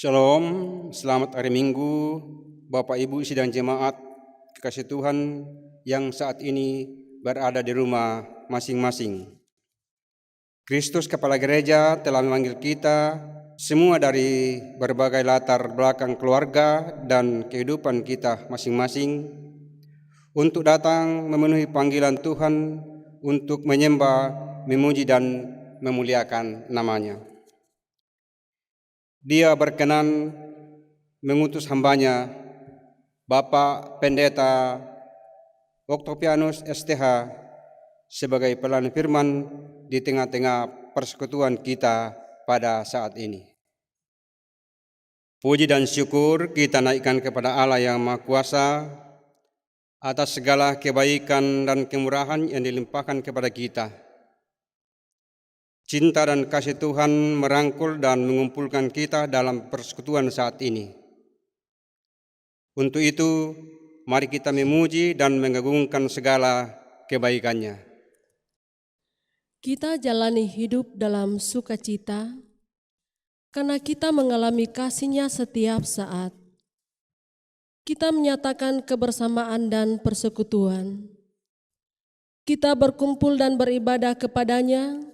Shalom, selamat hari Minggu, Bapak Ibu sidang jemaat, kekasih Tuhan yang saat ini berada di rumah masing-masing. Kristus Kepala Gereja telah memanggil kita semua dari berbagai latar belakang keluarga dan kehidupan kita masing-masing untuk datang memenuhi panggilan Tuhan untuk menyembah, memuji dan memuliakan namanya. Dia berkenan mengutus hambanya, Bapak Pendeta Octavianus STH, sebagai pelayan firman di tengah-tengah persekutuan kita pada saat ini. Puji dan syukur kita naikkan kepada Allah yang Maha Kuasa atas segala kebaikan dan kemurahan yang dilimpahkan kepada kita. Cinta dan kasih Tuhan merangkul dan mengumpulkan kita dalam persekutuan saat ini. Untuk itu, mari kita memuji dan mengagungkan segala kebaikannya. Kita jalani hidup dalam sukacita, karena kita mengalami kasih-Nya setiap saat. Kita menyatakan kebersamaan dan persekutuan. Kita berkumpul dan beribadah kepada-Nya.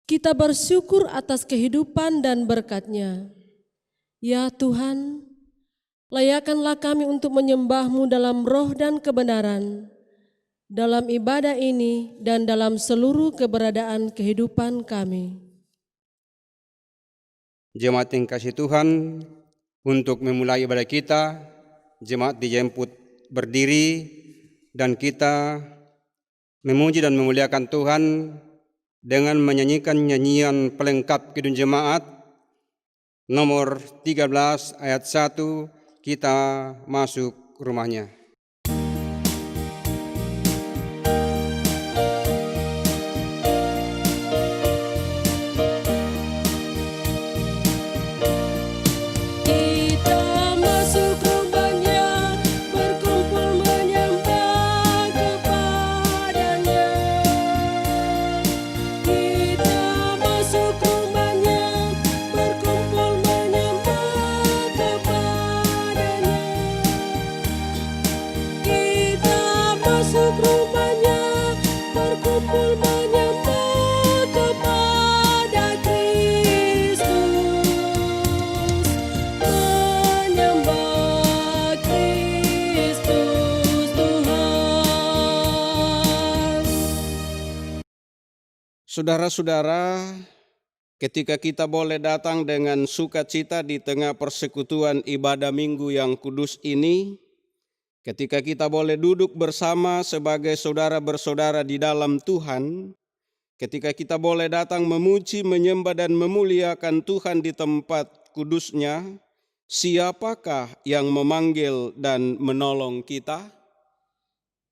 Kita bersyukur atas kehidupan dan berkat-Nya. Ya Tuhan, layakkanlah kami untuk menyembah-Mu dalam roh dan kebenaran, dalam ibadah ini dan dalam seluruh keberadaan kehidupan kami. Jemaat yang kasih Tuhan, untuk memulai ibadah kita, jemaat dijemput berdiri dan kita memuji dan memuliakan Tuhan dengan menyanyikan nyanyian pelengkap Kidung Jemaat nomor 13 ayat 1, kita masuk rumahnya. Saudara-saudara, ketika kita boleh datang dengan sukacita di tengah persekutuan ibadah minggu yang kudus ini, ketika kita boleh duduk bersama sebagai saudara bersaudara di dalam Tuhan, ketika kita boleh datang memuji, menyembah dan memuliakan Tuhan di tempat kudus-Nya, siapakah yang memanggil dan menolong kita?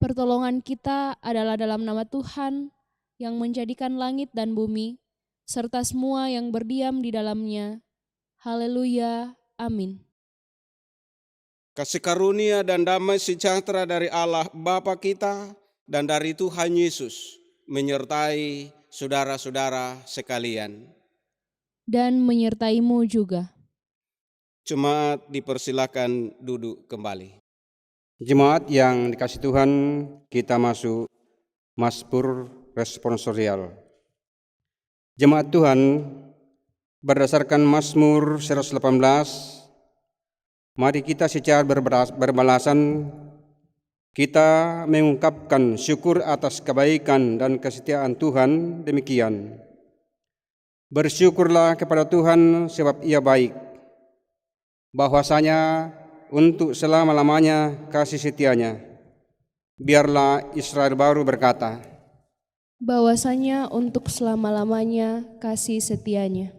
Pertolongan kita adalah dalam nama Tuhan yang menjadikan langit dan bumi, serta semua yang berdiam di dalamnya. Haleluya, amin. Kasih karunia dan damai sejahtera dari Allah Bapa kita dan dari Tuhan Yesus menyertai saudara-saudara sekalian. Dan menyertaimu juga. Jemaat dipersilakan duduk kembali. Jemaat yang dikasih Tuhan, kita masuk Mazmur responsorial. Jemaat Tuhan, berdasarkan Mazmur 118, mari kita secara berbalasan kita mengungkapkan syukur atas kebaikan dan kesetiaan Tuhan demikian. Bersyukurlah kepada Tuhan sebab Ia baik, bahwasanya untuk selama-lamanya kasih setia-Nya. Biarlah Israel baru berkata, bahwasanya untuk selama-lamanya kasih setia-Nya.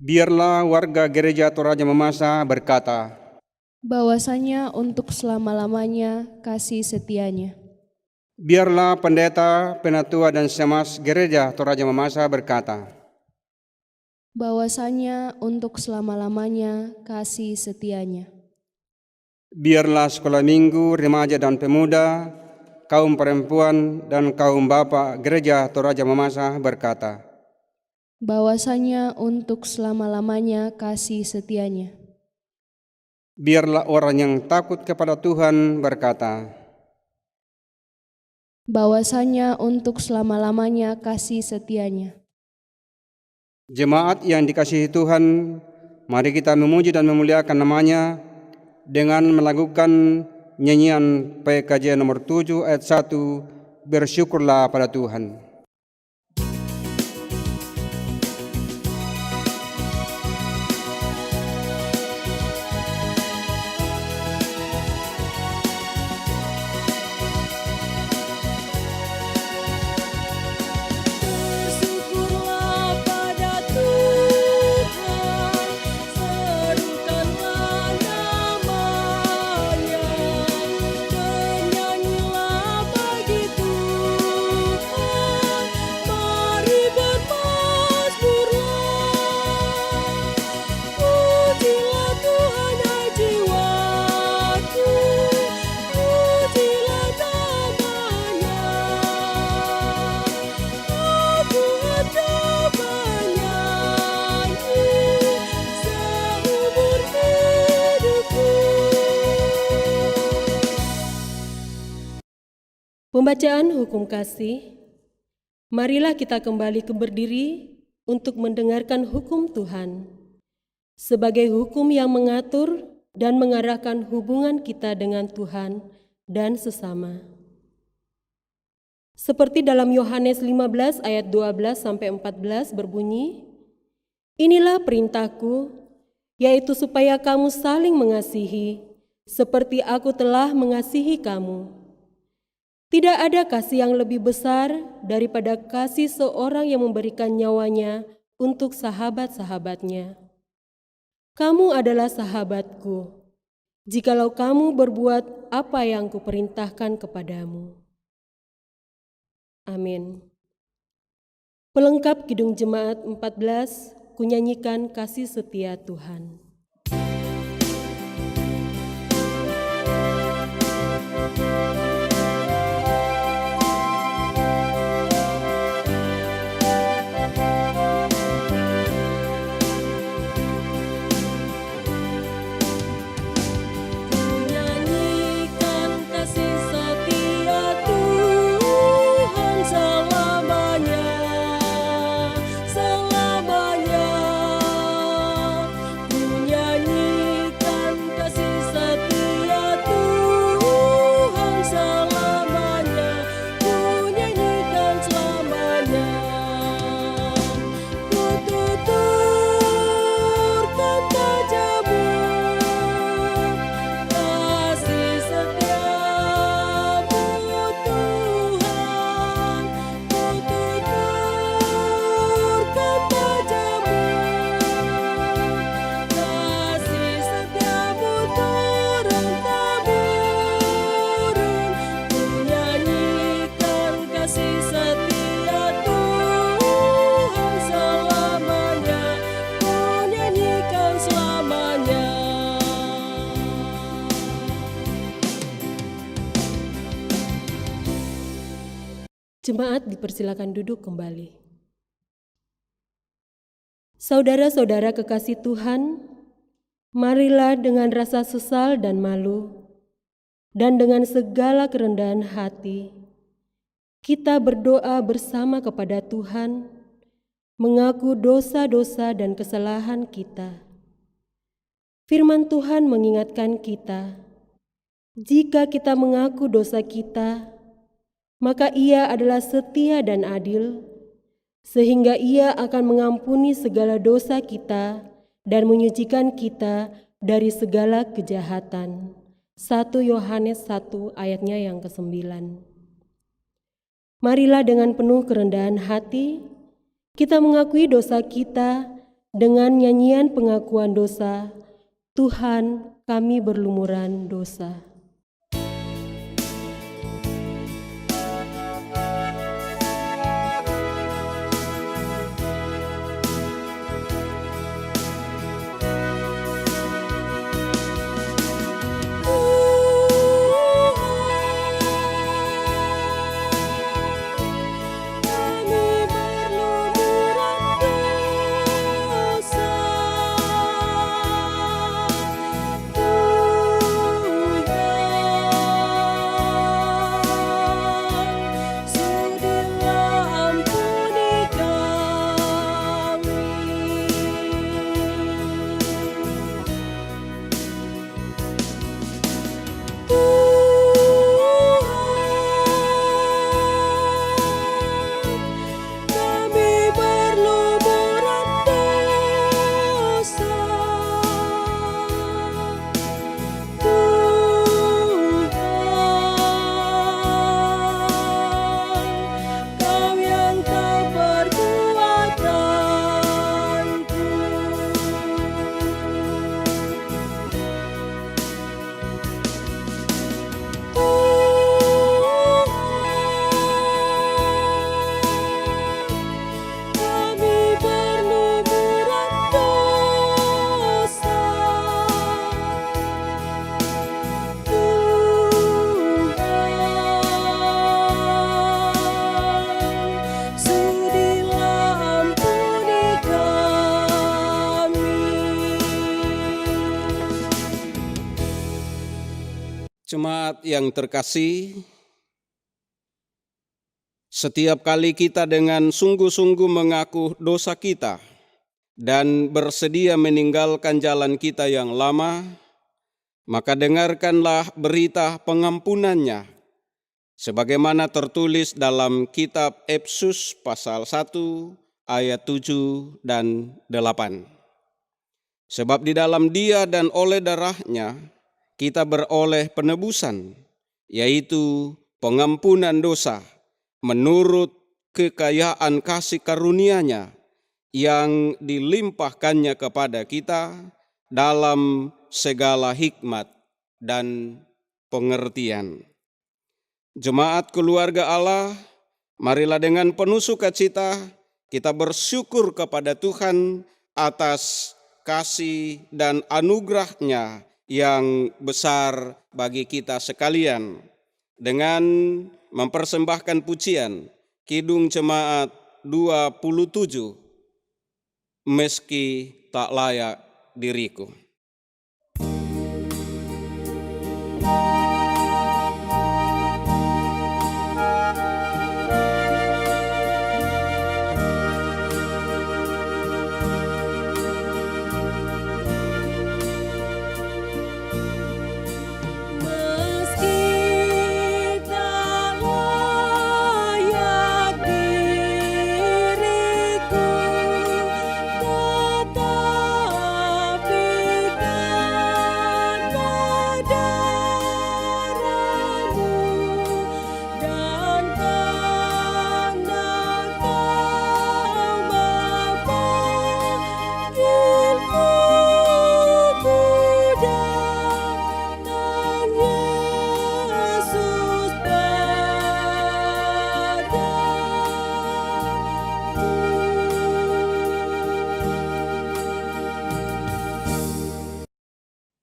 Biarlah warga gereja Toraja Mamasa berkata, bahwasanya untuk selama-lamanya kasih setia-Nya. Biarlah pendeta, penatua dan semas gereja Toraja Mamasa berkata, bahwasanya untuk selama-lamanya kasih setia-Nya. Biarlah sekolah minggu, remaja dan pemuda, kaum perempuan dan kaum bapak gereja Toraja Mamasa berkata, bahwasanya untuk selama-lamanya kasih setianya. Biarlah orang yang takut kepada Tuhan berkata, bahwasanya untuk selama-lamanya kasih setianya. Jemaat yang dikasihi Tuhan, mari kita memuji dan memuliakan namanya dengan melakukan nyanyian PKJ nomor 7 ayat 1, bersyukurlah pada Tuhan. Bersyukurlah pada Tuhan, serukanlah namanya, bernyanyilah bagi Tuhan, mari bermazmurlah. Pujilah Tuhan hai jiwaku, pujilah namanya. Aku hendak bernyanyi seumur hidupku. Pembacaan hukum kasih. Marilah kita kembali berdiri untuk mendengarkan hukum Tuhan sebagai hukum yang mengatur dan mengarahkan hubungan kita dengan Tuhan dan sesama. Seperti dalam Yohanes 15 ayat 12-14 berbunyi, "Inilah perintahku, yaitu supaya kamu saling mengasihi, seperti aku telah mengasihi kamu. Tidak ada kasih yang lebih besar daripada kasih seorang yang memberikan nyawanya untuk sahabat-sahabatnya. Kamu adalah sahabatku, jikalau kamu berbuat apa yang kuperintahkan kepadamu." Amin. Pelengkap Kidung Jemaat 14, kunyanyikan kasih setia Tuhan. Nyanyikan kasih setia Tuhan selamanya, selamanya. Ku nyanyikan kasih setia Tuhan selamanya, ku nyanyikan selamanya. Ku tuturkan tajamu, kasih setiamu Tuhan. Ku tuturkan tajamu, kasih setiamu turun-temurun. Ku nyanyikan kasih setia Tuhan selamanya, ku nyanyikan selamanya. Jemaat dipersilakan duduk kembali. Saudara-saudara kekasih Tuhan, marilah dengan rasa sesal dan malu, dan dengan segala kerendahan hati, kita berdoa bersama kepada Tuhan, mengaku dosa-dosa dan kesalahan kita. Firman Tuhan mengingatkan kita, jika kita mengaku dosa kita, maka Ia adalah setia dan adil, sehingga Ia akan mengampuni segala dosa kita dan menyucikan kita dari segala kejahatan. 1 Yohanes 1 ayatnya yang ke-9. Marilah dengan penuh kerendahan hati, kita mengakui dosa kita dengan nyanyian pengakuan dosa. Tuhan, kami berlumuran dosa. Kami berlumuran dosa. Jemaat yang terkasih, setiap kali kita dengan sungguh-sungguh mengaku dosa kita dan bersedia meninggalkan jalan kita yang lama, maka dengarkanlah berita pengampunannya, sebagaimana tertulis dalam kitab Efesus pasal 1 ayat 7 dan 8. Sebab di dalam Dia dan oleh darahnya kita beroleh penebusan, yaitu pengampunan dosa menurut kekayaan kasih karunia-Nya yang dilimpahkannya kepada kita dalam segala hikmat dan pengertian. Jemaat keluarga Allah, marilah dengan penuh sukacita kita bersyukur kepada Tuhan atas kasih dan anugerah-Nya yang besar bagi kita sekalian, dengan mempersembahkan pujian Kidung Jemaat 27, Meski Tak Layak Diriku.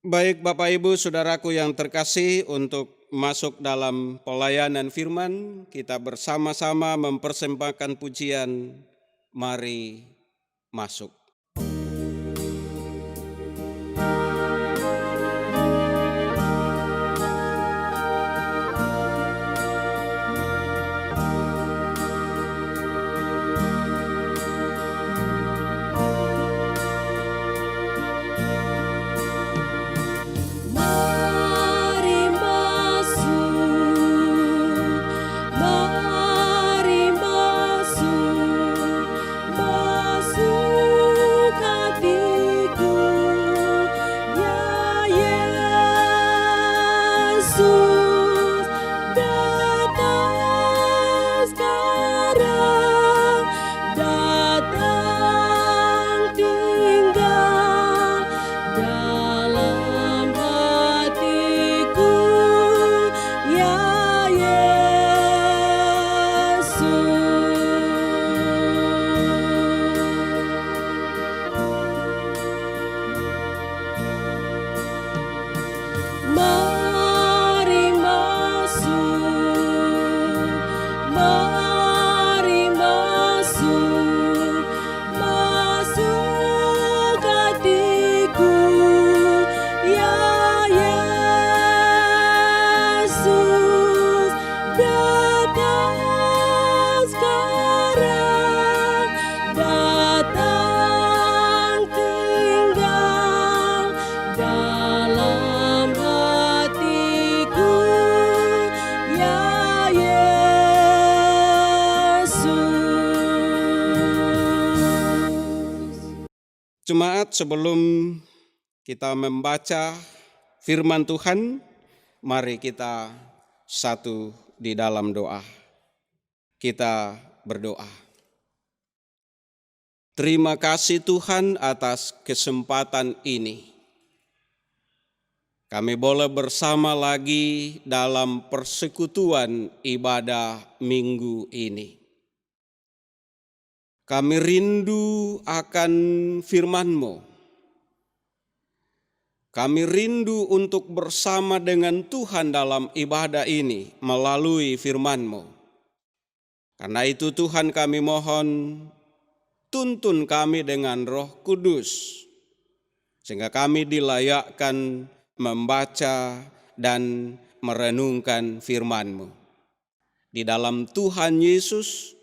Baik Bapak Ibu Saudaraku yang terkasih, untuk masuk dalam pelayanan firman, kita bersama-sama mempersembahkan pujian, mari masuk. Jemaat, sebelum kita membaca firman Tuhan, mari kita satu di dalam doa. Kita berdoa. Terima kasih Tuhan atas kesempatan ini. Kami boleh bersama lagi dalam persekutuan ibadah minggu ini. Kami rindu akan firman-Mu. Kami rindu untuk bersama dengan Tuhan dalam ibadah ini melalui firman-Mu. Karena itu Tuhan, kami mohon, tuntun kami dengan Roh Kudus, sehingga kami dilayakkan membaca dan merenungkan firman-Mu. Di dalam Tuhan Yesus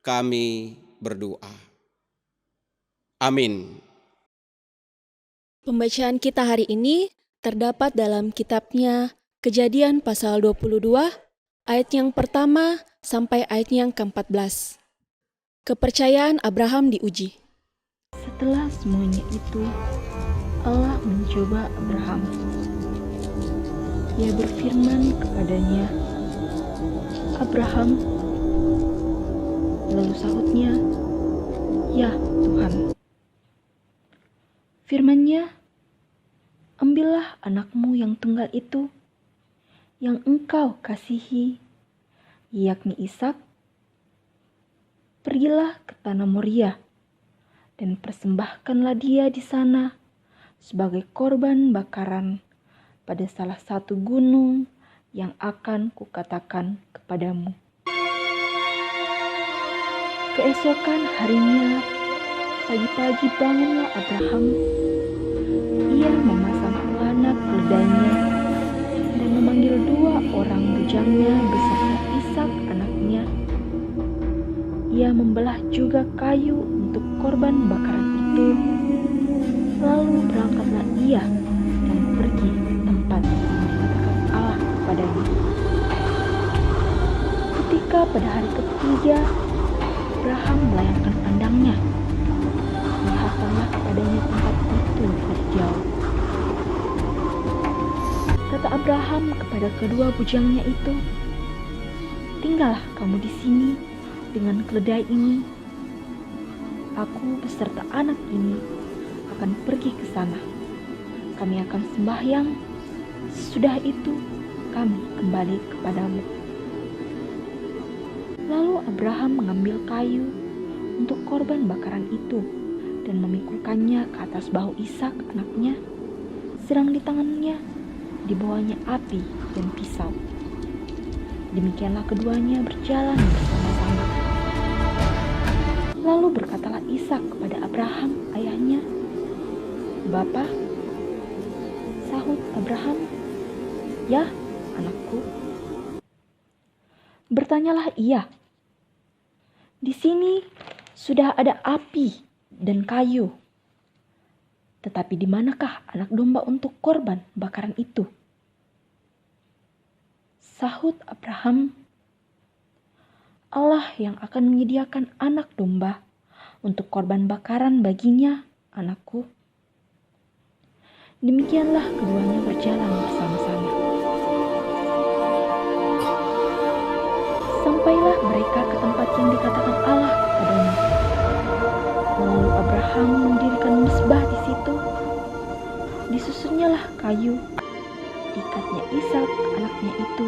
kami berdoa. Amin. Pembacaan kita hari ini terdapat dalam kitabnya Kejadian pasal 22, ayat yang pertama sampai ayat yang ke-14. Kepercayaan Abraham diuji. Setelah semuanya itu, Allah mencoba Abraham. Ia berfirman kepadanya, "Abraham." Lalu sahutnya, "Ya Tuhan." Firman-Nya, "Ambillah anakmu yang tunggal itu, yang engkau kasihi, yakni Ishak. Pergilah ke tanah Moria, dan persembahkanlah dia di sana sebagai korban bakaran pada salah satu gunung yang akan kukatakan kepadamu." Keesokan harinya, pagi-pagi bangunlah Abraham. Ia memasang pelana keledainya dan memanggil 2 orang bujangnya beserta Ishak anaknya. Ia membelah juga kayu untuk korban bakaran itu. Lalu berangkatlah ia dan pergi ke tempat yang dikatakan Allah kepadanya. Ketika pada hari ketiga Abraham melayangkan pandangnya, lihatlah kepadanya tempat itu dari jauh. Kata Abraham kepada kedua bujangnya itu, "Tinggallah kamu di sini dengan keledai ini. Aku beserta anak ini akan pergi ke sana. Kami akan sembahyang. Sesudah itu kami kembali kepadamu." Lalu Abraham mengambil kayu untuk korban bakaran itu dan memikulkannya ke atas bahu Ishak anaknya, sedang di tangannya dibawanya api dan pisau. Demikianlah keduanya berjalan bersama-sama. Lalu berkatalah Ishak kepada Abraham ayahnya, "Bapa." Sahut Abraham, "Ya, anakku." Bertanyalah ia, "Di sini sudah ada api dan kayu, tetapi di manakah anak domba untuk korban bakaran itu?" Sahut Abraham, "Allah yang akan menyediakan anak domba untuk korban bakaran baginya, anakku." Demikianlah keduanya berjalan bersama-sama. Sampailah mereka ke tempat yang dikatakan Allah kepadanya. Lalu Abraham mendirikan mezbah di situ. Disusunnyalah kayu, diikatnya Ishak anaknya itu,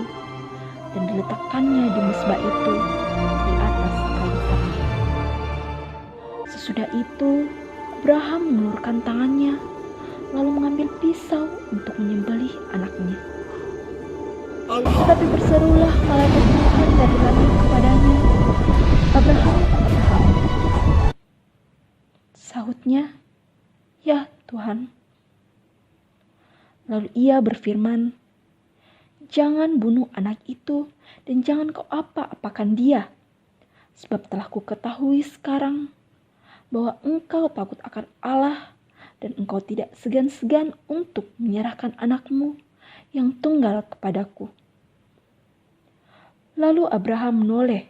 dan diletakkannya di mezbah itu di atas kayu tali. Sesudah itu Abraham mengulurkan tangannya, lalu mengambil pisau untuk menyembelih anaknya. Tetapi berserulah malaikat Tuhan dari langit kepadanya, "Abraham, Abraham." Sahutnya, "Ya Tuhan." Lalu ia berfirman, "Jangan bunuh anak itu dan jangan kau apa-apakan dia, sebab telah kuketahui sekarang bahwa engkau takut akan Allah dan engkau tidak segan-segan untuk menyerahkan anakmu yang tunggal kepadaku." Lalu Abraham menoleh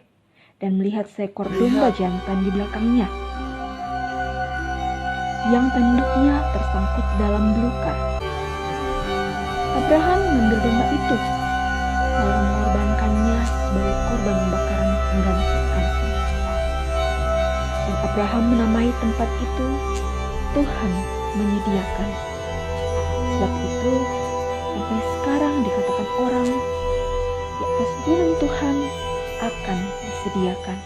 dan melihat seekor domba jantan di belakangnya, yang tanduknya tersangkut dalam belukar. Abraham mengambil domba itu, lalu mengorbankannya sebagai korban bakaran penggantian. Dan Abraham menamai tempat itu Tuhan menyediakan. Sebab itu sampai sekarang dikatakan orang, di atas gunung Tuhan akan disediakan.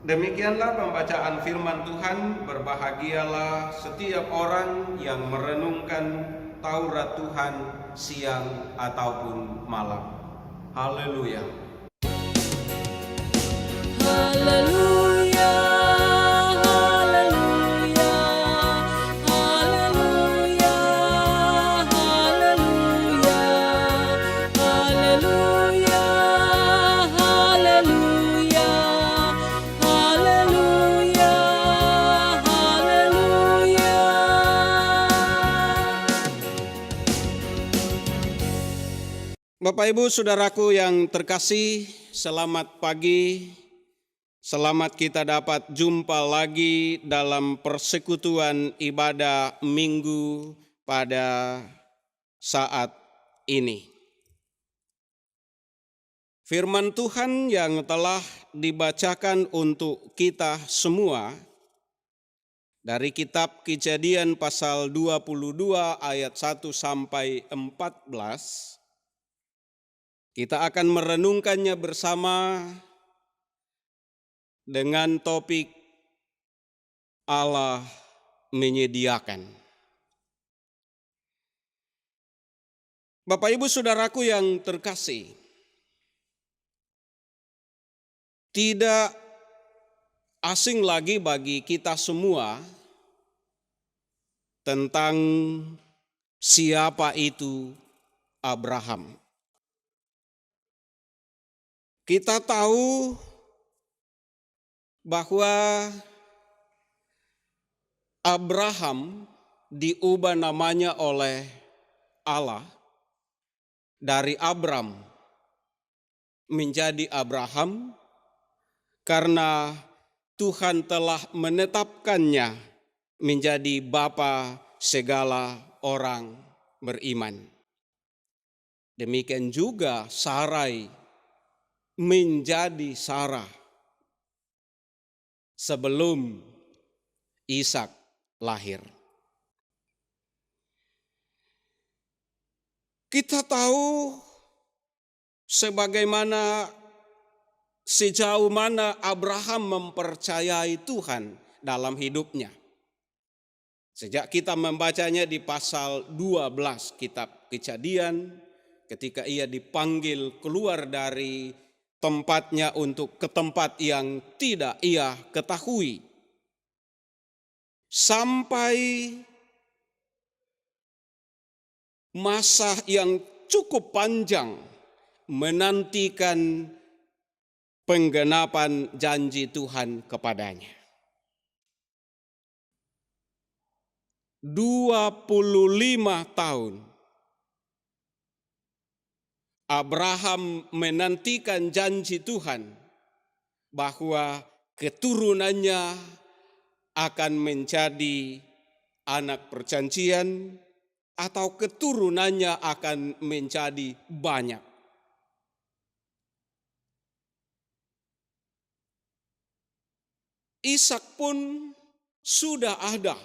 Demikianlah pembacaan firman Tuhan. Berbahagialah setiap orang yang merenungkan Taurat Tuhan siang ataupun malam. Haleluya. Haleluya, haleluya, haleluya, haleluya, haleluya. Bapak Ibu Saudaraku yang terkasih, selamat pagi. Selamat kita dapat jumpa lagi dalam persekutuan ibadah Minggu pada saat ini. Firman Tuhan yang telah dibacakan untuk kita semua dari kitab Kejadian pasal 22 ayat 1 sampai 14, kita akan merenungkannya bersama dengan topik Allah menyediakan. Bapak Ibu Saudaraku yang terkasih, tidak asing lagi bagi kita semua tentang siapa itu Abraham. Kita tahu bahwa Abraham diubah namanya oleh Allah dari Abram menjadi Abraham karena Tuhan telah menetapkannya menjadi bapa segala orang beriman. Demikian juga Sarai menjadi Sarah sebelum Ishak lahir. Kita tahu sejauh mana Abraham mempercayai Tuhan dalam hidupnya. Sejak kita membacanya di pasal 12 kitab Kejadian, ketika ia dipanggil keluar dari tempatnya untuk ke tempat yang tidak ia ketahui. Sampai masa yang cukup panjang menantikan penggenapan janji Tuhan kepadanya. 25 tahun Abraham menantikan janji Tuhan bahwa keturunannya akan menjadi anak perjanjian atau keturunannya akan menjadi banyak. Ishak pun sudah ada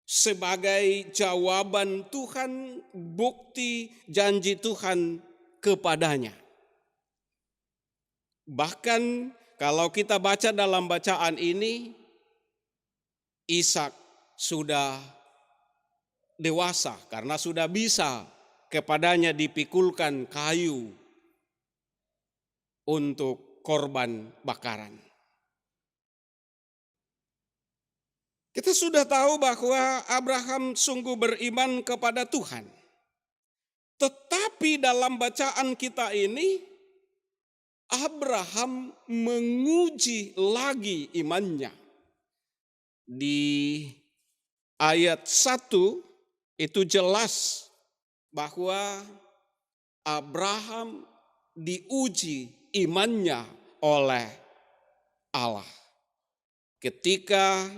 sebagai jawaban Tuhan, bukti janji Tuhan kepadanya. Bahkan kalau kita baca dalam bacaan ini, Ishak sudah dewasa karena sudah bisa kepadanya dipikulkan kayu untuk korban bakaran. Kita sudah tahu bahwa Abraham sungguh beriman kepada Tuhan. Tetapi dalam bacaan kita ini, Abraham menguji lagi imannya. Di ayat 1 itu jelas bahwa Abraham diuji imannya oleh Allah. Ketika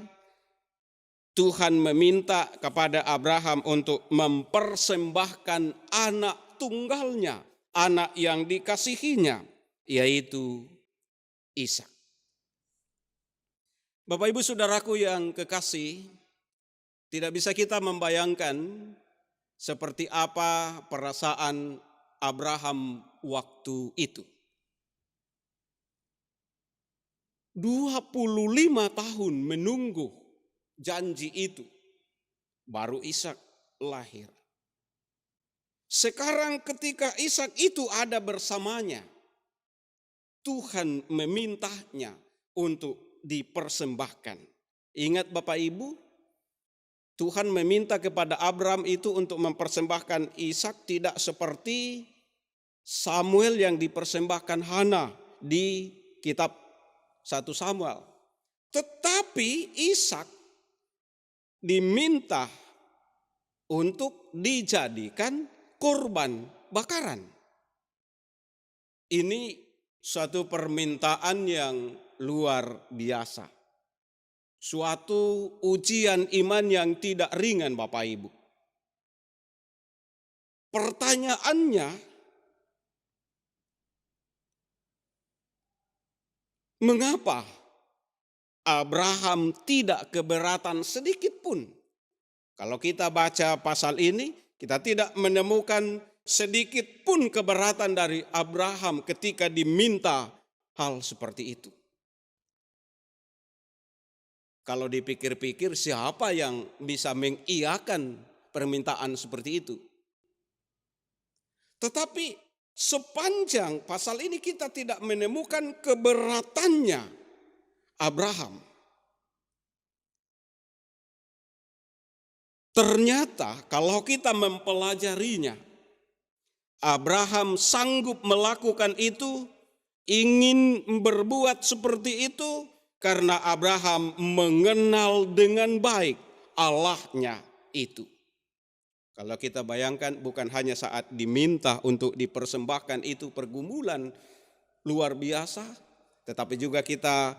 Tuhan meminta kepada Abraham untuk mempersembahkan anak tunggalnya, anak yang dikasihinya, yaitu Ishak. Bapak Ibu Saudaraku yang kekasih, tidak bisa kita membayangkan seperti apa perasaan Abraham waktu itu. 25 tahun menunggu janji itu, baru Ishak lahir. Sekarang ketika Ishak itu ada bersamanya, Tuhan memintanya untuk dipersembahkan. Ingat Bapak Ibu, Tuhan meminta kepada Abram itu untuk mempersembahkan Ishak tidak seperti Samuel yang dipersembahkan Hana di kitab 1 Samuel. Tetapi Ishak diminta untuk dijadikan korban bakaran. Ini suatu permintaan yang luar biasa. Suatu ujian iman yang tidak ringan Bapak Ibu. Pertanyaannya, mengapa Abraham tidak keberatan sedikit pun? Kalau kita baca pasal ini, kita tidak menemukan sedikit pun keberatan dari Abraham ketika diminta hal seperti itu. Kalau dipikir-pikir, siapa yang bisa mengiyakan permintaan seperti itu? Tetapi sepanjang pasal ini kita tidak menemukan keberatannya Abraham. Ternyata kalau kita mempelajarinya, Abraham sanggup melakukan itu, ingin berbuat seperti itu, karena Abraham mengenal dengan baik Allahnya itu. Kalau kita bayangkan, bukan hanya saat diminta untuk dipersembahkan itu pergumulan luar biasa, tetapi juga kita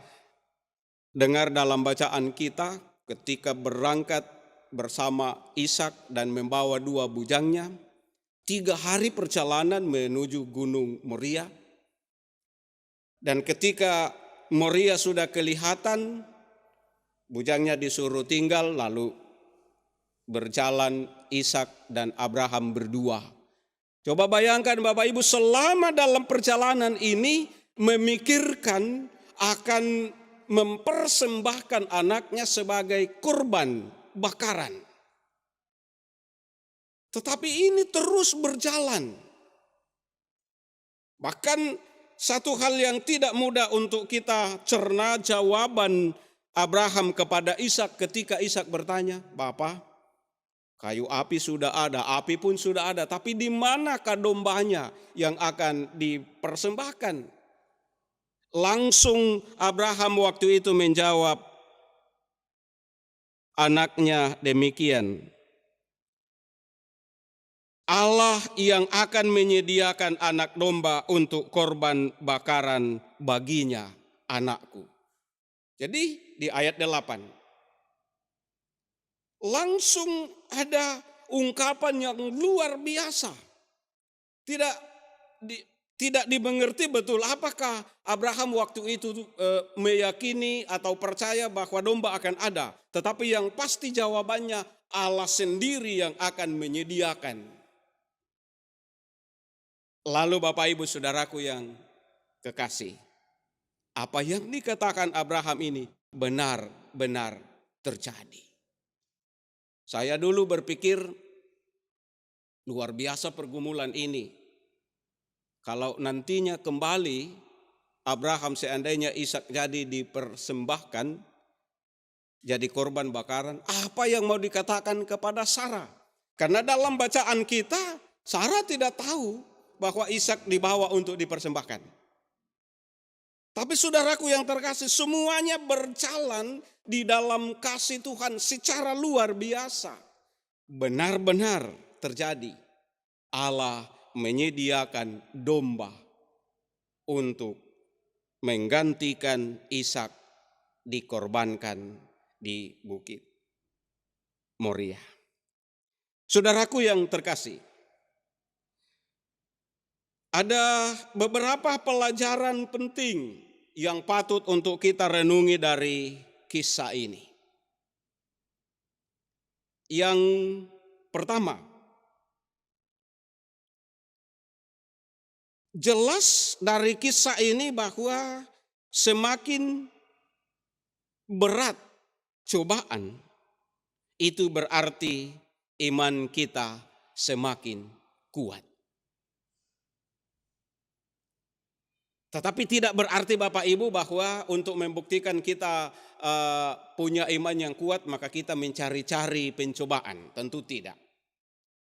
dengar dalam bacaan kita ketika berangkat bersama Ishak dan membawa 2 bujangnya, 3 hari perjalanan menuju Gunung Moria. Dan ketika Moria sudah kelihatan, bujangnya disuruh tinggal, lalu berjalan Ishak dan Abraham berdua. Coba bayangkan Bapak Ibu, selama dalam perjalanan ini memikirkan akan mempersembahkan anaknya sebagai kurban bakaran. Tetapi ini terus berjalan. Bahkan satu hal yang tidak mudah untuk kita cerna jawaban Abraham kepada Ishak ketika Ishak bertanya, "Bapa, kayu api sudah ada, api pun sudah ada, tapi di manakah dombanya yang akan dipersembahkan?" Langsung Abraham waktu itu menjawab anaknya demikian, "Allah yang akan menyediakan anak domba untuk korban bakaran baginya, anakku." Jadi di ayat 8 langsung ada ungkapan yang luar biasa. Tidak dimengerti betul apakah Abraham waktu itu meyakini atau percaya bahwa domba akan ada. Tetapi yang pasti jawabannya Allah sendiri yang akan menyediakan. Lalu Bapak Ibu Saudaraku yang kekasih, apa yang dikatakan Abraham ini benar-benar terjadi. Saya dulu berpikir luar biasa pergumulan ini. Kalau nantinya kembali Abraham seandainya Ishak jadi dipersembahkan, jadi korban bakaran, apa yang mau dikatakan kepada Sarah? Karena dalam bacaan kita, Sarah tidak tahu bahwa Ishak dibawa untuk dipersembahkan. Tapi saudaraku yang terkasih, semuanya berjalan di dalam kasih Tuhan secara luar biasa. Benar-benar terjadi. Allah menyediakan domba untuk menggantikan Ishak dikorbankan di Bukit Moria. Saudaraku yang terkasih, ada beberapa pelajaran penting yang patut untuk kita renungi dari kisah ini. Yang pertama, jelas dari kisah ini bahwa semakin berat cobaan, itu berarti iman kita semakin kuat. Tetapi tidak berarti Bapak Ibu bahwa untuk membuktikan kita punya iman yang kuat maka kita mencari-cari pencobaan. Tentu tidak.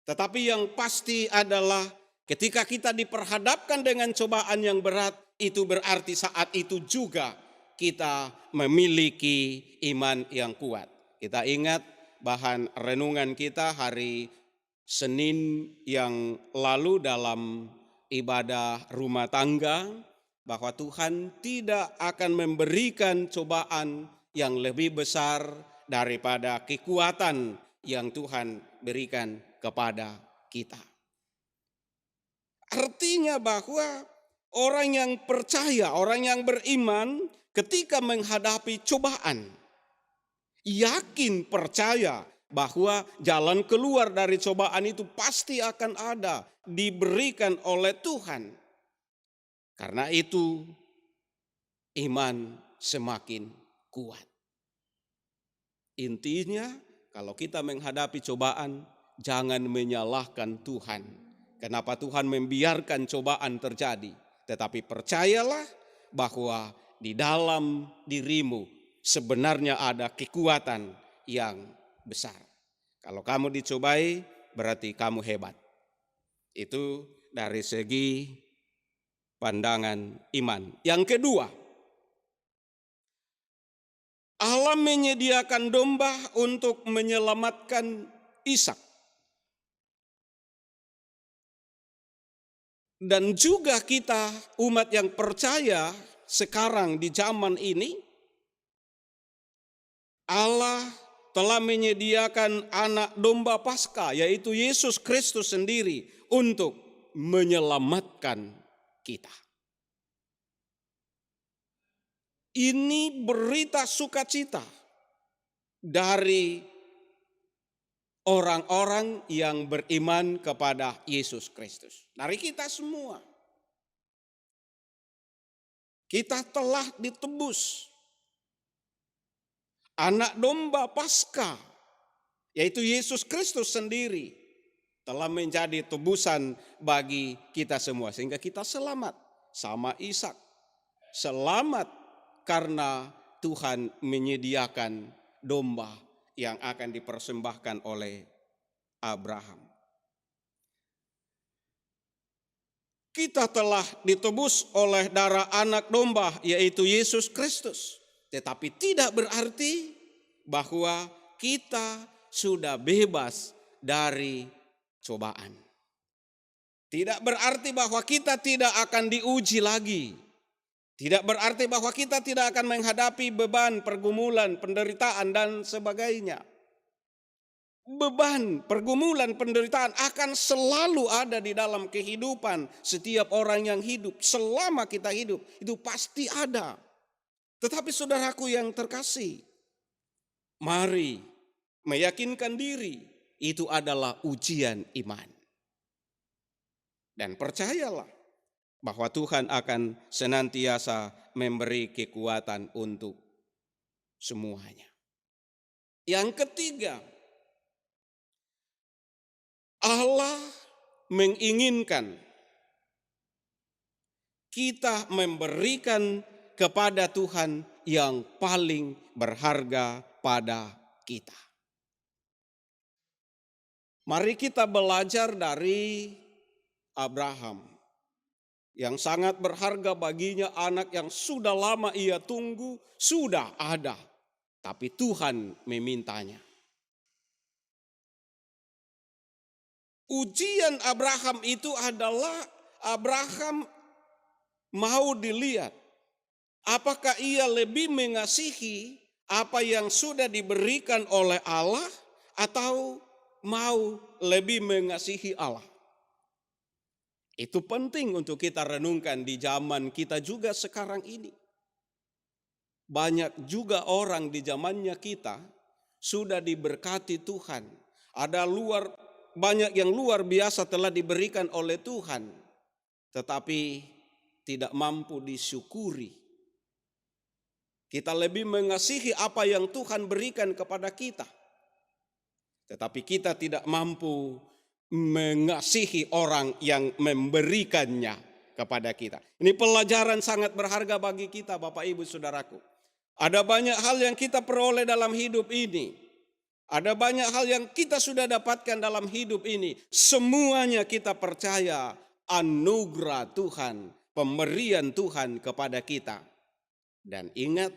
Tetapi yang pasti adalah ketika kita diperhadapkan dengan cobaan yang berat, itu berarti saat itu juga kita memiliki iman yang kuat. Kita ingat bahan renungan kita hari Senin yang lalu dalam ibadah rumah tangga, bahwa Tuhan tidak akan memberikan cobaan yang lebih besar daripada kekuatan yang Tuhan berikan kepada kita. Artinya bahwa orang yang percaya, orang yang beriman ketika menghadapi cobaan, yakin percaya bahwa jalan keluar dari cobaan itu pasti akan ada, diberikan oleh Tuhan. Karena itu iman semakin kuat. Intinya kalau kita menghadapi cobaan, jangan menyalahkan Tuhan. Kenapa Tuhan membiarkan cobaan terjadi? Tetapi percayalah bahwa di dalam dirimu sebenarnya ada kekuatan yang besar. Kalau kamu dicobai, berarti kamu hebat. Itu dari segi pandangan iman. Yang kedua, Allah menyediakan domba untuk menyelamatkan Ishak. Dan juga kita umat yang percaya sekarang di zaman ini, Allah telah menyediakan anak domba Paskah, yaitu Yesus Kristus sendiri, untuk menyelamatkan kita. Ini berita sukacita dari orang-orang yang beriman kepada Yesus Kristus. Dari kita semua. Kita telah ditebus. Anak domba Paskah, yaitu Yesus Kristus sendiri, telah menjadi tebusan bagi kita semua. Sehingga kita selamat sama Ishak. Selamat karena Tuhan menyediakan domba yang akan dipersembahkan oleh Abraham. Kita telah ditebus oleh darah anak domba, yaitu Yesus Kristus. Tetapi tidak berarti bahwa kita sudah bebas dari cobaan. Tidak berarti bahwa kita tidak akan diuji lagi. Tidak berarti bahwa kita tidak akan menghadapi beban, pergumulan, penderitaan, dan sebagainya. Beban, pergumulan, penderitaan akan selalu ada di dalam kehidupan setiap orang yang hidup. Selama kita hidup, itu pasti ada. Tetapi saudaraku yang terkasih, mari meyakinkan diri, itu adalah ujian iman. Dan percayalah bahwa Tuhan akan senantiasa memberi kekuatan untuk semuanya. Yang ketiga, Allah menginginkan kita memberikan kepada Tuhan yang paling berharga pada kita. Mari kita belajar dari Abraham, yang sangat berharga baginya anak yang sudah lama ia tunggu, sudah ada, tapi Tuhan memintanya. Ujian Abraham itu adalah Abraham mau dilihat apakah ia lebih mengasihi apa yang sudah diberikan oleh Allah atau mau lebih mengasihi Allah. Itu penting untuk kita renungkan di zaman kita juga sekarang ini. Banyak juga orang di zamannya kita sudah diberkati Tuhan. Banyak yang luar biasa telah diberikan oleh Tuhan, tetapi tidak mampu disyukuri. Kita lebih mengasihi apa yang Tuhan berikan kepada kita, tetapi kita tidak mampu mengasihi orang yang memberikannya kepada kita. Ini pelajaran sangat berharga bagi kita, Bapak Ibu Saudaraku. Ada banyak hal yang kita peroleh dalam hidup ini. Ada banyak hal yang kita sudah dapatkan dalam hidup ini. Semuanya kita percaya anugerah Tuhan, pemberian Tuhan kepada kita. Dan ingat,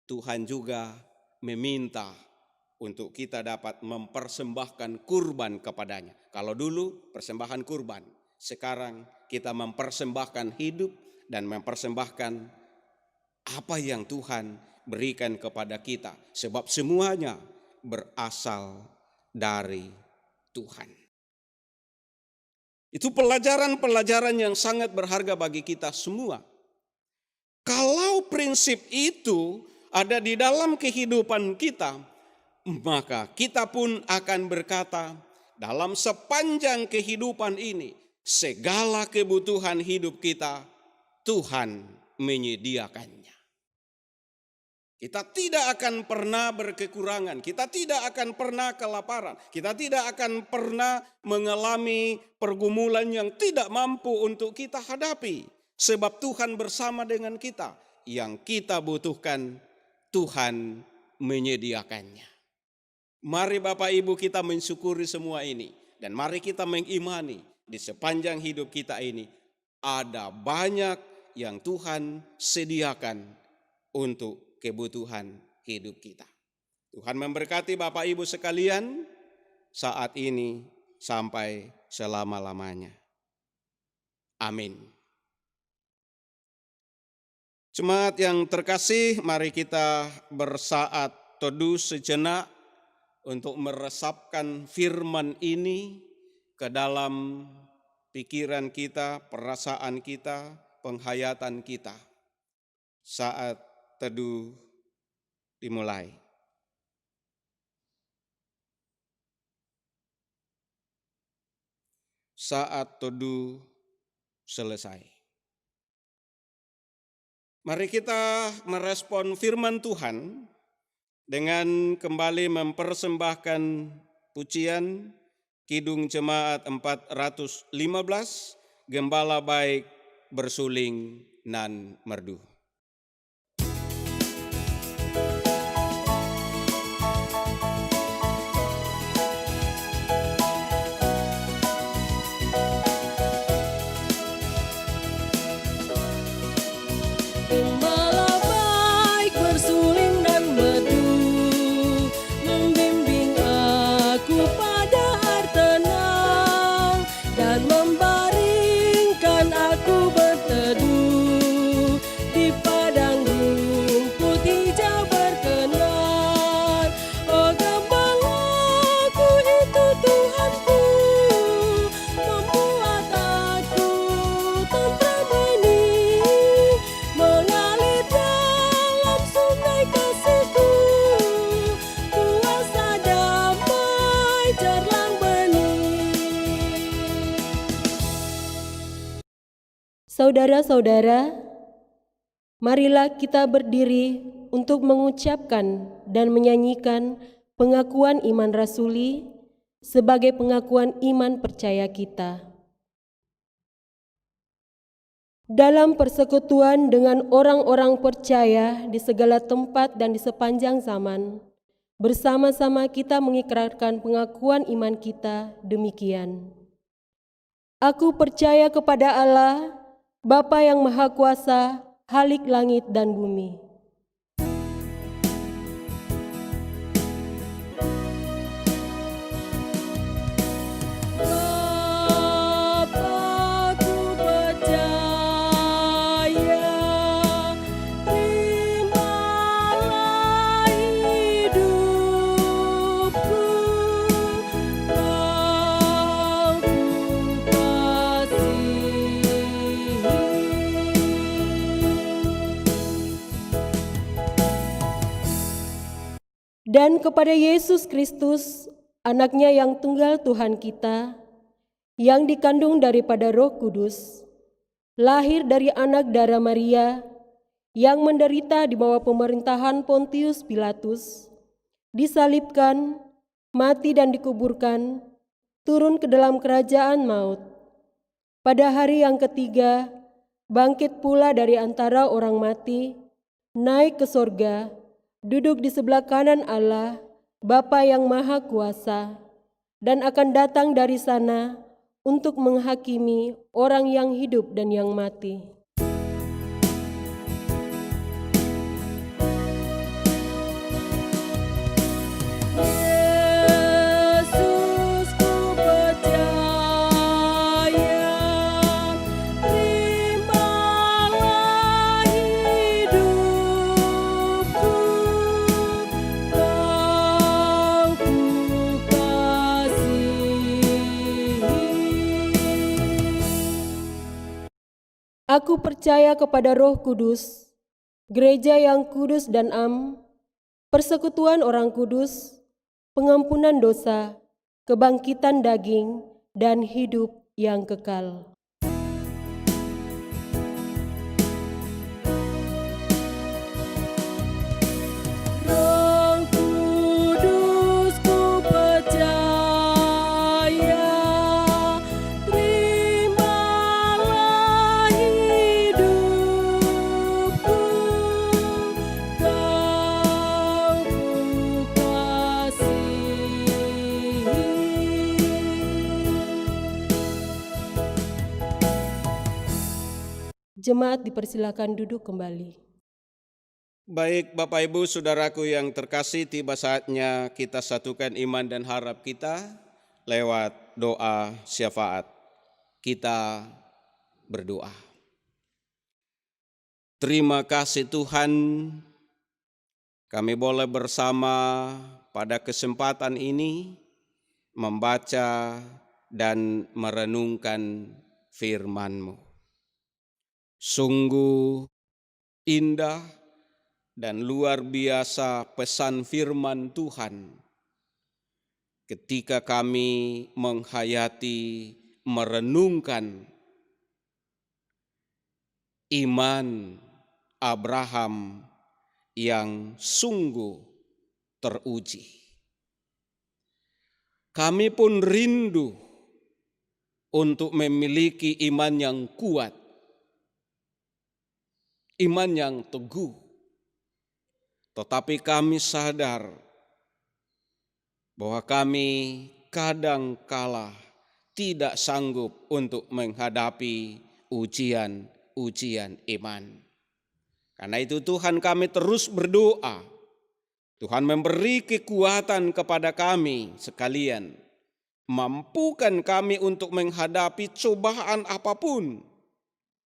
Tuhan juga meminta untuk kita dapat mempersembahkan kurban kepadanya. Kalau dulu persembahan kurban, sekarang kita mempersembahkan hidup dan mempersembahkan apa yang Tuhan berikan kepada kita. Sebab semuanya berasal dari Tuhan. Itu pelajaran-pelajaran yang sangat berharga bagi kita semua. Kalau prinsip itu ada di dalam kehidupan kita, maka kita pun akan berkata, dalam sepanjang kehidupan ini, segala kebutuhan hidup kita, Tuhan menyediakannya. Kita tidak akan pernah berkekurangan, kita tidak akan pernah kelaparan, kita tidak akan pernah mengalami pergumulan yang tidak mampu untuk kita hadapi. Sebab Tuhan bersama dengan kita, yang kita butuhkan Tuhan menyediakannya. Mari Bapak Ibu kita mensyukuri semua ini. Dan mari kita mengimani di sepanjang hidup kita ini ada banyak yang Tuhan sediakan untuk kebutuhan hidup kita. Tuhan memberkati Bapak Ibu sekalian saat ini sampai selama-lamanya. Amin. Jemaat yang terkasih, mari kita bersaat teduh sejenak untuk meresapkan firman ini ke dalam pikiran kita, perasaan kita, penghayatan kita. Saat teduh dimulai. Saat teduh selesai. Mari kita merespon firman Tuhan dengan kembali mempersembahkan pujian Kidung Jemaat 415, Gembala Baik Bersuling Nan Merdu. Gembala baik bersuling dan merdu, membimbing aku pada air tenang dan membaringkan aku berteduh di padang rumput hijau berkenan. Oh gembalaku itu Tuhanku, membuat aku tentram hening, mengalir dalam sungai kasihku, kuasa damai cerlang bening. Saudara-saudara, marilah kita berdiri untuk mengucapkan dan menyanyikan pengakuan iman rasuli sebagai pengakuan iman percaya kita. Dalam persekutuan dengan orang-orang percaya di segala tempat dan di sepanjang zaman, bersama-sama kita mengikrarkan pengakuan iman kita demikian. Aku percaya kepada Allah, Bapa yang Maha Kuasa, Halik langit dan bumi. Bapa, ku percaya, terimalah hidupku, Kau ku kasihi. Dan kepada Yesus Kristus, Anaknya yang tunggal Tuhan kita, yang dikandung daripada Roh Kudus, lahir dari anak darah Maria, yang menderita di bawah pemerintahan Pontius Pilatus, disalibkan, mati dan dikuburkan, turun ke dalam kerajaan maut. Pada hari yang ketiga, bangkit pula dari antara orang mati, naik ke sorga, duduk di sebelah kanan Allah, Bapa yang Maha Kuasa, dan akan datang dari sana untuk menghakimi orang yang hidup dan yang mati. Aku percaya kepada Roh Kudus, gereja yang kudus dan am, persekutuan orang kudus, pengampunan dosa, kebangkitan daging, dan hidup yang kekal. Roh Kudus ku percaya, terimalah hidupku, Kau ku kasihi. Jemaat dipersilakan duduk kembali. Baik Bapak Ibu Saudaraku yang terkasih, tiba saatnya kita satukan iman dan harap kita lewat doa syafaat. Kita berdoa. Terima kasih Tuhan, kami boleh bersama pada kesempatan ini membaca dan merenungkan firman-Mu. Sungguh indah dan luar biasa pesan firman Tuhan ketika kami menghayati, merenungkan iman Abraham yang sungguh teruji. Kami pun rindu untuk memiliki iman yang kuat, iman yang teguh. Tetapi kami sadar bahwa kami kadang-kala tidak sanggup untuk menghadapi ujian-ujian iman. Karena itu Tuhan kami terus berdoa. Tuhan memberi kekuatan kepada kami sekalian. Mampukan kami untuk menghadapi cobaan apapun.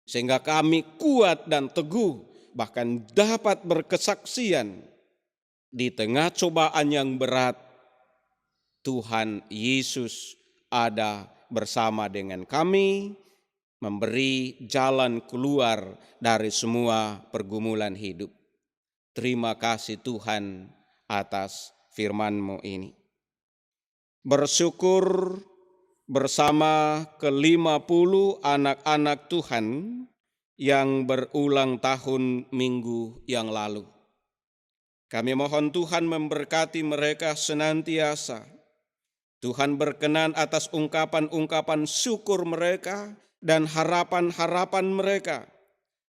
Sehingga kami kuat dan teguh, bahkan dapat berkesaksian di tengah cobaan yang berat. Tuhan Yesus ada bersama dengan kami, memberi jalan keluar dari semua pergumulan hidup. Terima kasih Tuhan atas firman-Mu ini. Bersyukur bersama ke-50 anak-anak Tuhan yang berulang tahun minggu yang lalu. Kami mohon Tuhan memberkati mereka senantiasa. Tuhan berkenan atas ungkapan-ungkapan syukur mereka dan harapan-harapan mereka,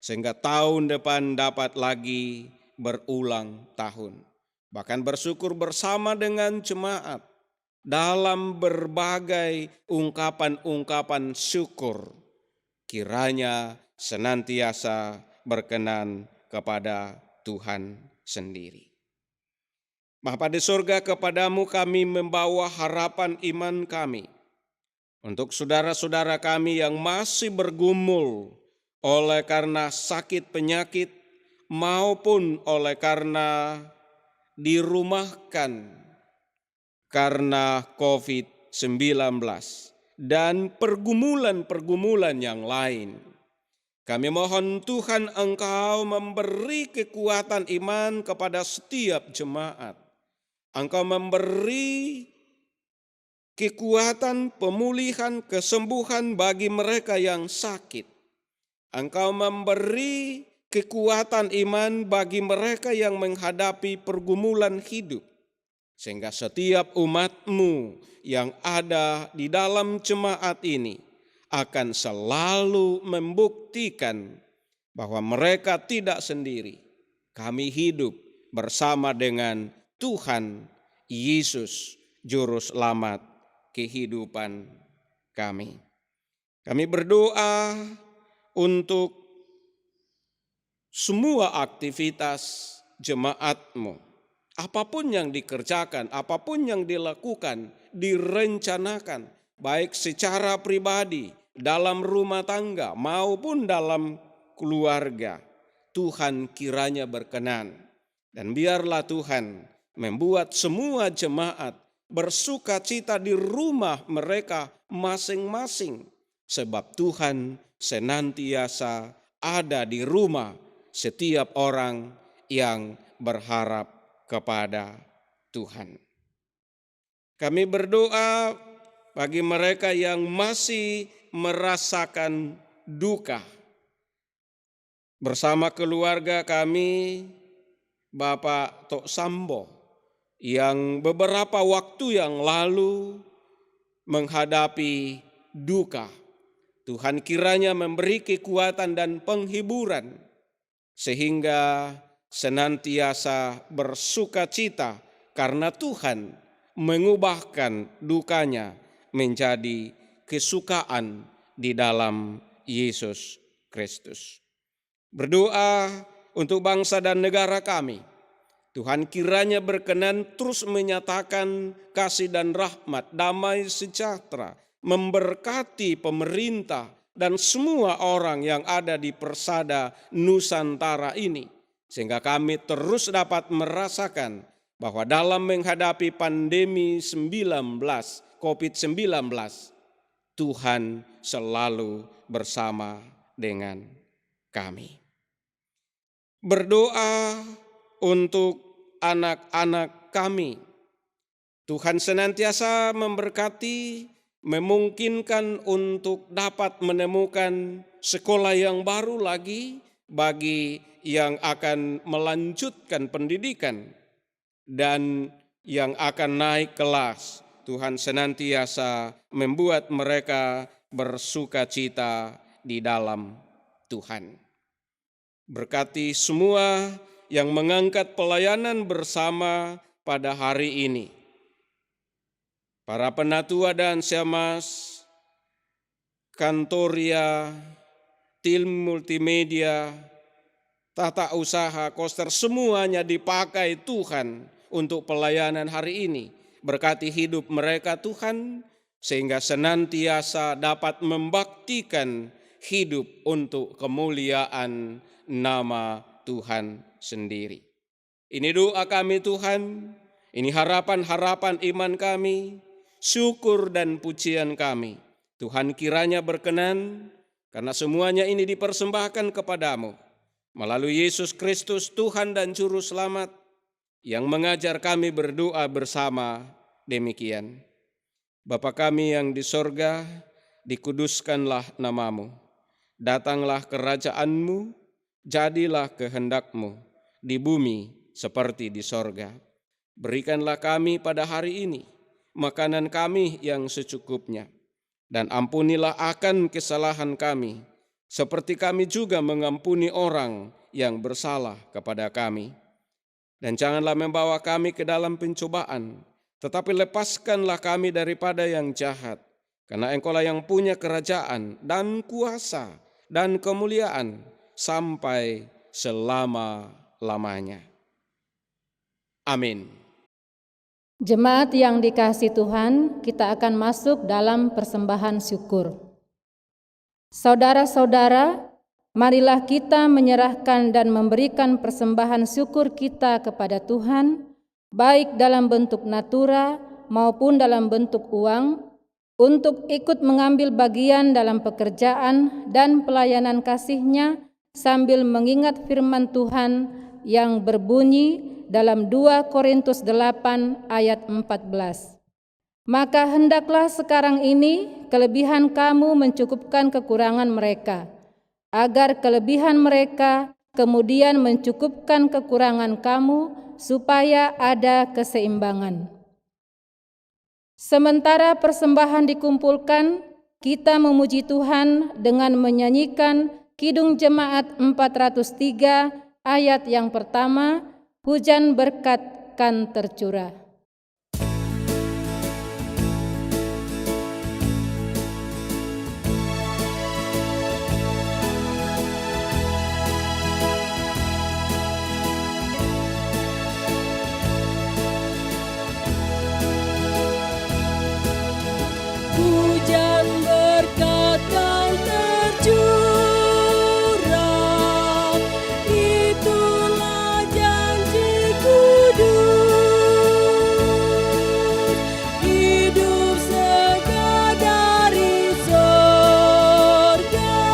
sehingga tahun depan dapat lagi berulang tahun. Bahkan bersyukur bersama dengan jemaat dalam berbagai ungkapan-ungkapan syukur. Kiranya senantiasa berkenan kepada Tuhan sendiri. Bapa di surga, kepadamu kami membawa harapan iman kami untuk saudara-saudara kami yang masih bergumul oleh karena sakit penyakit maupun oleh karena dirumahkan karena COVID-19 dan pergumulan-pergumulan yang lain. Kami mohon Tuhan Engkau memberi kekuatan iman kepada setiap jemaat. Engkau memberi kekuatan pemulihan, kesembuhan bagi mereka yang sakit. Engkau memberi kekuatan iman bagi mereka yang menghadapi pergumulan hidup. Sehingga setiap umat-Mu yang ada di dalam jemaat ini akan selalu membuktikan bahwa mereka tidak sendiri. Kami hidup bersama dengan Tuhan Yesus, Juru Selamat kehidupan kami. Kami berdoa untuk semua aktivitas jemaat-Mu. Apapun yang dikerjakan, apapun yang dilakukan, direncanakan, baik secara pribadi, dalam rumah tangga maupun dalam keluarga, Tuhan kiranya berkenan. Dan biarlah Tuhan membuat semua jemaat bersuka cita di rumah mereka masing-masing. Sebab Tuhan senantiasa ada di rumah setiap orang yang berharap kepada Tuhan. Kami berdoa bagi mereka yang masih merasakan duka. Bersama keluarga kami, Bapak Tok Sambo, yang beberapa waktu yang lalu menghadapi duka. Tuhan kiranya memberi kekuatan dan penghiburan sehingga senantiasa bersukacita karena Tuhan mengubahkan dukanya menjadi kesukaan di dalam Yesus Kristus. Berdoa untuk bangsa dan negara kami. Tuhan kiranya berkenan terus menyatakan kasih dan rahmat, damai sejahtera, memberkati pemerintah dan semua orang yang ada di persada Nusantara ini. Sehingga kami terus dapat merasakan bahwa dalam menghadapi pandemi COVID-19, Tuhan selalu bersama dengan kami. Berdoa untuk anak-anak kami. Tuhan senantiasa memberkati, memungkinkan untuk dapat menemukan sekolah yang baru lagi bagi yang akan melanjutkan pendidikan dan yang akan naik kelas. Tuhan senantiasa membuat mereka bersukacita di dalam Tuhan. Berkati semua yang mengangkat pelayanan bersama pada hari ini. Para penatua dan siamas, kantoria, tim multimedia, tata usaha, koster, semuanya dipakai Tuhan untuk pelayanan hari ini. Berkati hidup mereka Tuhan, sehingga senantiasa dapat membaktikan hidup untuk kemuliaan nama Tuhan sendiri. Ini doa kami Tuhan, ini harapan-harapan iman kami, syukur dan pujian kami. Tuhan kiranya berkenan, karena semuanya ini dipersembahkan kepadamu, melalui Yesus Kristus Tuhan dan Juru Selamat, yang mengajar kami berdoa bersama demikian. Bapa kami yang di sorga, dikuduskanlah namamu. Datanglah kerajaan-Mu, jadilah kehendak-Mu di bumi seperti di sorga. Berikanlah kami pada hari ini makanan kami yang secukupnya. Dan ampunilah akan kesalahan kami, seperti kami juga mengampuni orang yang bersalah kepada kami. Dan janganlah membawa kami ke dalam pencobaan, tetapi lepaskanlah kami daripada yang jahat. Karena Engkau-lah yang punya kerajaan dan kuasa dan kemuliaan sampai selama-lamanya. Amin. Jemaat yang dikasihi Tuhan, kita akan masuk dalam persembahan syukur. Saudara-saudara, marilah kita menyerahkan dan memberikan persembahan syukur kita kepada Tuhan, baik dalam bentuk natura maupun dalam bentuk uang, untuk ikut mengambil bagian dalam pekerjaan dan pelayanan kasih-Nya sambil mengingat firman Tuhan yang berbunyi dalam 2 Korintus 8 ayat 14. Maka hendaklah sekarang ini kelebihan kamu mencukupkan kekurangan mereka, agar kelebihan mereka kemudian mencukupkan kekurangan kamu, supaya ada keseimbangan. Sementara persembahan dikumpulkan, kita memuji Tuhan dengan menyanyikan Kidung Jemaat 403 ayat yang pertama, hujan berkat kan tercurah. Hujan berkat kan tercurah, itulah janji kudus. Hidup segar dari sorga,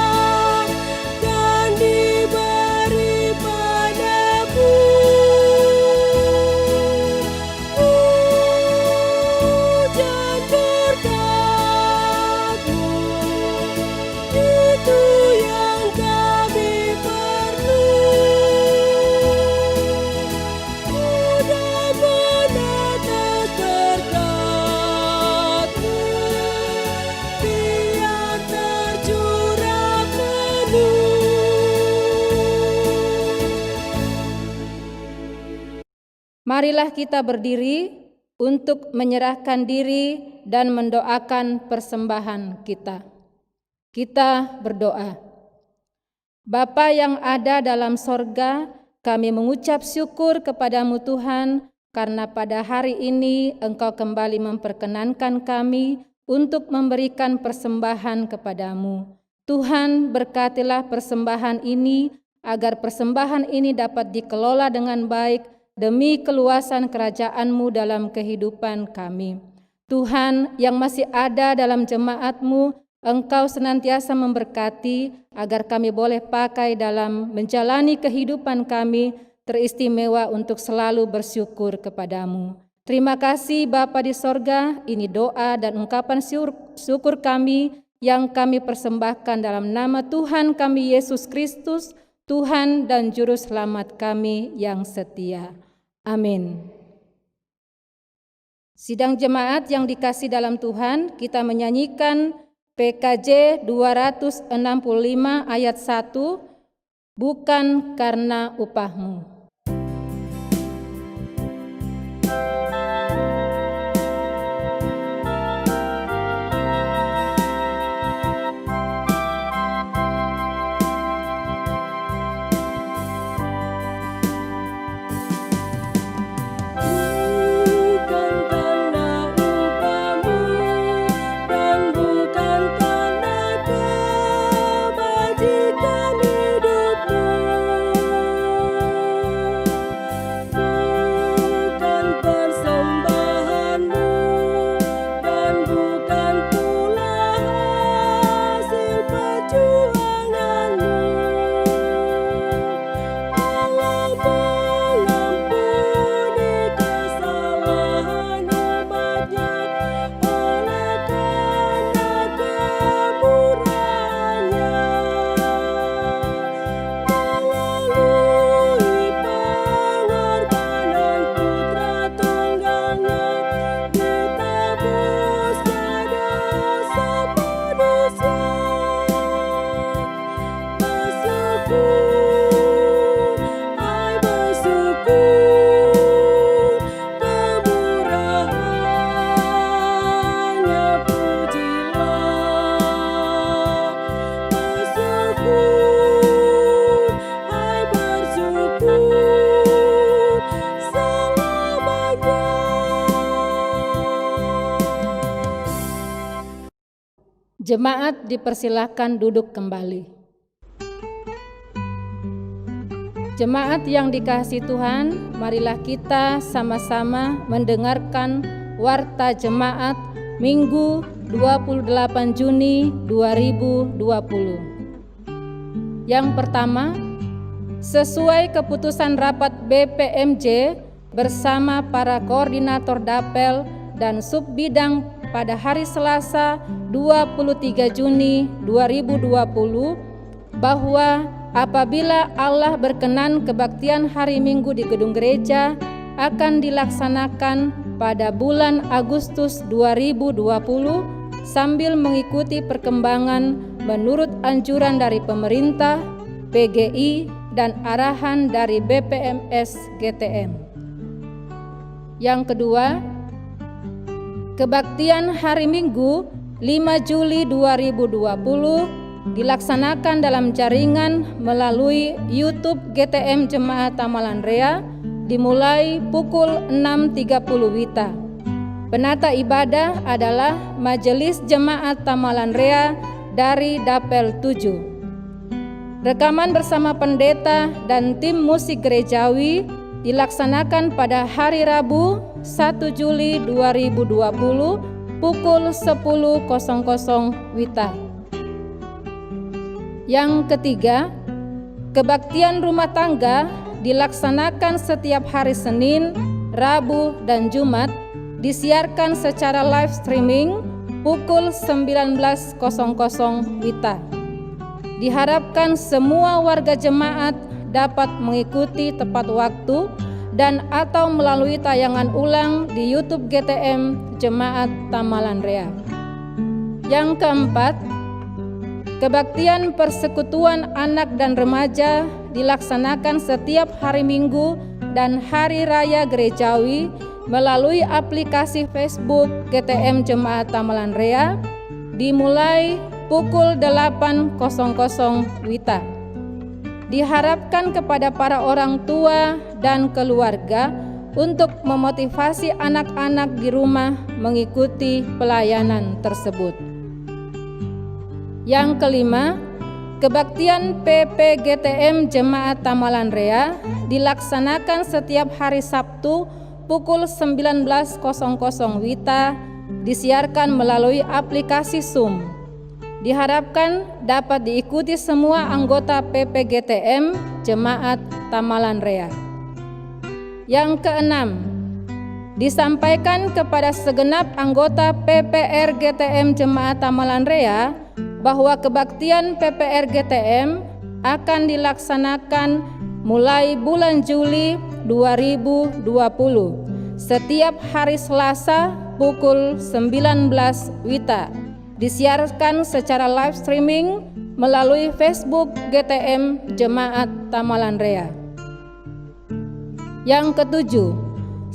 marilah kita berdiri untuk menyerahkan diri dan mendoakan persembahan kita. Kita berdoa. Bapa yang ada dalam sorga, kami mengucap syukur kepadamu Tuhan, karena pada hari ini Engkau kembali memperkenankan kami untuk memberikan persembahan kepadamu. Tuhan, berkatilah persembahan ini, agar persembahan ini dapat dikelola dengan baik demi keluasan kerajaan-Mu dalam kehidupan kami. Tuhan yang masih ada dalam jemaat-Mu, Engkau senantiasa memberkati agar kami boleh pakai dalam menjalani kehidupan kami teristimewa untuk selalu bersyukur kepadamu. Terima kasih Bapa di sorga, ini doa dan ungkapan syukur kami yang kami persembahkan dalam nama Tuhan kami Yesus Kristus, Tuhan dan Juru Selamat kami yang setia. Amin. Sidang jemaat yang dikasih dalam Tuhan, kita menyanyikan PKJ 265 ayat 1, bukan karena upahmu. Jemaat dipersilakan duduk kembali. Jemaat yang dikasihi Tuhan, marilah kita sama-sama mendengarkan warta jemaat Minggu 28 Juni 2020. Yang pertama, sesuai keputusan rapat BPMJ bersama para koordinator dapel dan subbidang pada hari Selasa 23 Juni 2020 bahwa apabila Allah berkenan kebaktian hari Minggu di gedung gereja akan dilaksanakan pada bulan Agustus 2020 sambil mengikuti perkembangan menurut anjuran dari pemerintah, PGI, dan arahan dari BPMS GTM. Yang kedua, kebaktian hari Minggu 5 Juli 2020 dilaksanakan dalam jaringan melalui YouTube GTM Jemaat Tamalan Rea dimulai pukul 6.30 WITA. Penata ibadah adalah Majelis Jemaat Tamalan Rea dari Dapel 7. Rekaman bersama pendeta dan tim musik gerejawi dilaksanakan pada hari Rabu 1 Juli 2020 pukul 10.00 WITA. Yang ketiga, kebaktian rumah tangga dilaksanakan setiap hari Senin, Rabu, dan Jumat, disiarkan secara live streaming pukul 19.00 WITA. Diharapkan semua warga jemaat dapat mengikuti tepat waktu dan atau melalui tayangan ulang di YouTube GTM Jemaat Tamalan Rea. Yang keempat, kebaktian persekutuan anak dan remaja dilaksanakan setiap hari Minggu dan Hari Raya Gerejawi melalui aplikasi Facebook GTM Jemaat Tamalan Rea dimulai pukul 8.00 WITA. Diharapkan kepada para orang tua dan keluarga untuk memotivasi anak-anak di rumah mengikuti pelayanan tersebut. Yang kelima, kebaktian PPGTM Jemaat Tamalan Rea dilaksanakan setiap hari Sabtu pukul 19.00 WITA, disiarkan melalui aplikasi Zoom. Diharapkan dapat diikuti semua anggota PPGTM Jemaat Tamalan Rea. Yang keenam, disampaikan kepada segenap anggota PPR GTM Jemaat Tamalan Rea bahwa kebaktian PPR GTM akan dilaksanakan mulai bulan Juli 2020 setiap hari Selasa pukul 19 WITA, disiarkan secara live streaming melalui Facebook GTM Jemaat Tamalan Rea. Yang ketujuh,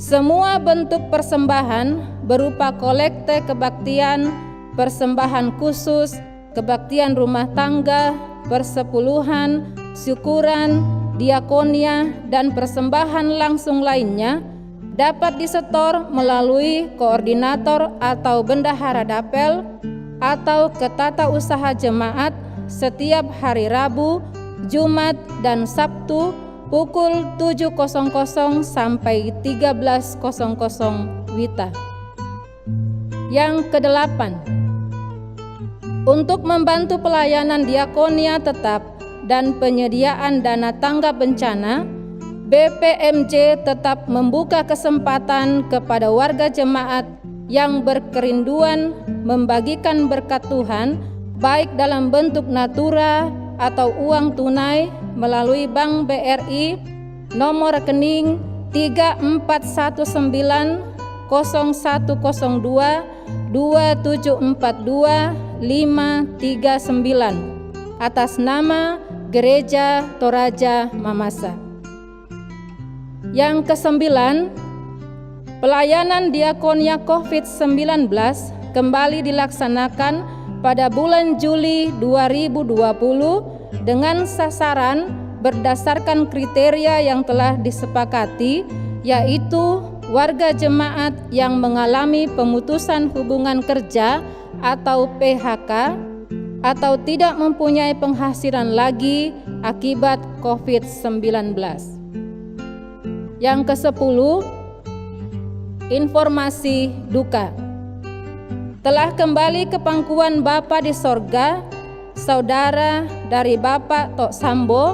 semua bentuk persembahan berupa kolekte kebaktian, persembahan khusus, kebaktian rumah tangga, persepuluhan, syukuran, diakonia, dan persembahan langsung lainnya dapat disetor melalui koordinator atau bendahara dapel atau ke tata usaha jemaat setiap hari Rabu, Jumat, dan Sabtu pukul 7.00 sampai 13.00 WITA. Yang kedelapan, untuk membantu pelayanan diakonia tetap dan penyediaan dana tanggap bencana, BPMJ tetap membuka kesempatan kepada warga jemaat yang berkerinduan membagikan berkat Tuhan, baik dalam bentuk natura atau uang tunai melalui Bank BRI nomor rekening 34190127425742 atas nama Gereja Toraja Mamasa. Yang kesembilan, pelayanan diakonia COVID-19 kembali dilaksanakan pada bulan Juli 2020 dengan sasaran berdasarkan kriteria yang telah disepakati, yaitu warga jemaat yang mengalami pemutusan hubungan kerja atau PHK atau tidak mempunyai penghasilan lagi akibat COVID-19. Yang ke-10, informasi duka. Telah kembali ke pangkuan Bapa di sorga, saudara dari Bapak Tok Sambo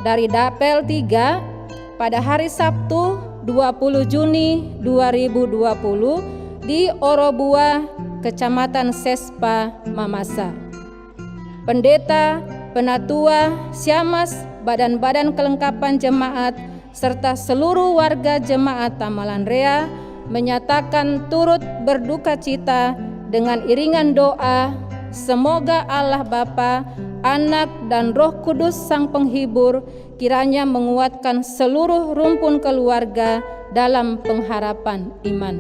dari Dapel 3 pada hari Sabtu 20 Juni 2020 di Orobua, Kecamatan Sespa, Mamasa. Pendeta, penatua, syamas, badan-badan kelengkapan jemaat, serta seluruh warga jemaat Tamalan Rea menyatakan turut berduka cita dengan iringan doa, semoga Allah Bapa, Anak, dan Roh Kudus Sang Penghibur kiranya menguatkan seluruh rumpun keluarga dalam pengharapan iman.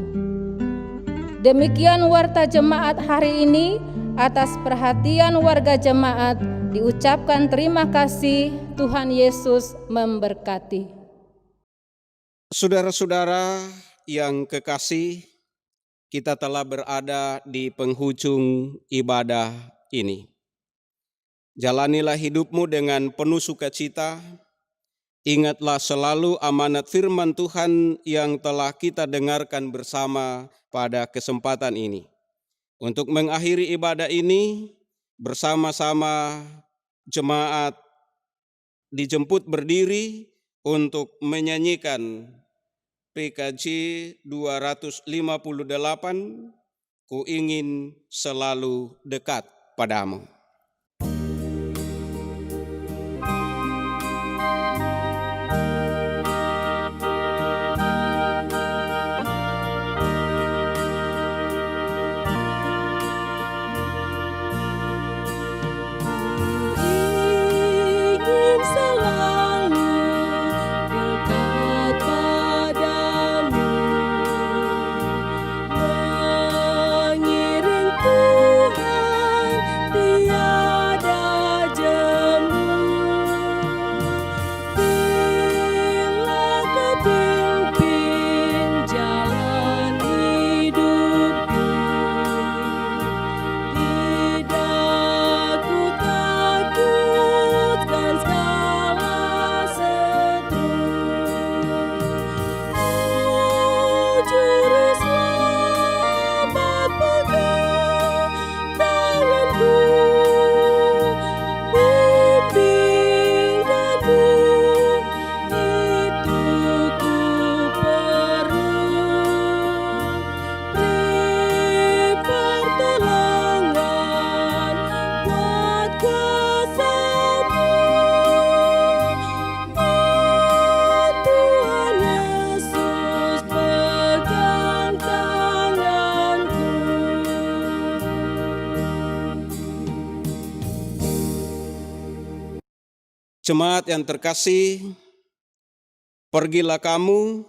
Demikian warta jemaat hari ini. Atas perhatian warga jemaat diucapkan terima kasih. Tuhan Yesus memberkati. Saudara-saudara yang kekasih, kita telah berada di penghujung ibadah ini. Jalanilah hidupmu dengan penuh sukacita. Ingatlah selalu amanat firman Tuhan yang telah kita dengarkan bersama pada kesempatan ini. Untuk mengakhiri ibadah ini, bersama-sama jemaat dijemput berdiri untuk menyanyikan PKJ 258, Ku ingin selalu dekat padamu. Ingin selalu dekat Jemaat yang terkasih, pergilah kamu,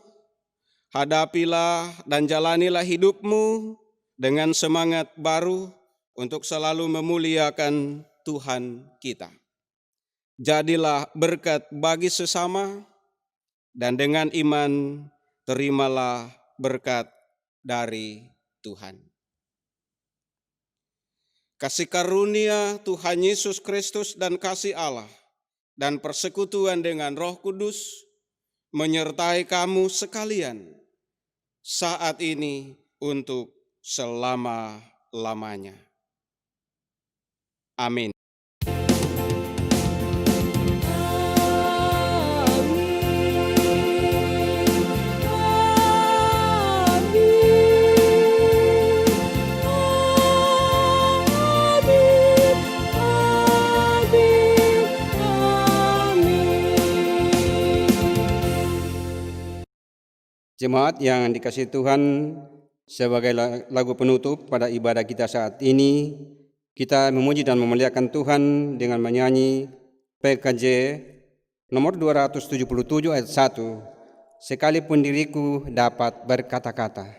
hadapilah dan jalanilah hidupmu dengan semangat baru untuk selalu memuliakan Tuhan kita. Jadilah berkat bagi sesama, dan dengan iman terimalah berkat dari Tuhan. Kasih karunia Tuhan Yesus Kristus dan kasih Allah dan persekutuan dengan Roh Kudus menyertai kamu sekalian saat ini untuk selama-lamanya. Amin. Jemaat yang dikasihi Tuhan, sebagai lagu penutup pada ibadah kita saat ini, kita memuji dan memuliakan Tuhan dengan menyanyi PKJ nomor 277 ayat 1, sekalipun diriku dapat berkata-kata.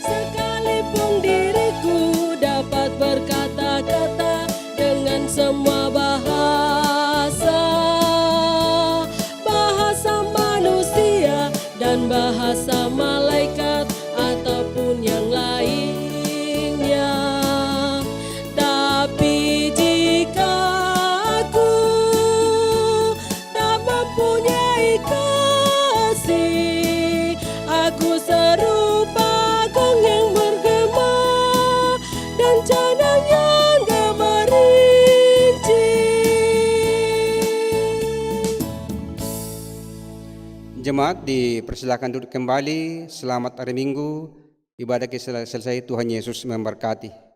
Sekalipun diriku dapat berkata-kata dengan semua bahasa, bahasa manusia dan bahasa malaikat ataupun yang lainnya. Tapi jika aku tak mempunyai kasih, aku serupa gong yang bergema dan canang yang gemerincing. Jemaat dipersilakan duduk kembali. Selamat hari Minggu. Ibadah kita selesai. Tuhan Yesus memberkati.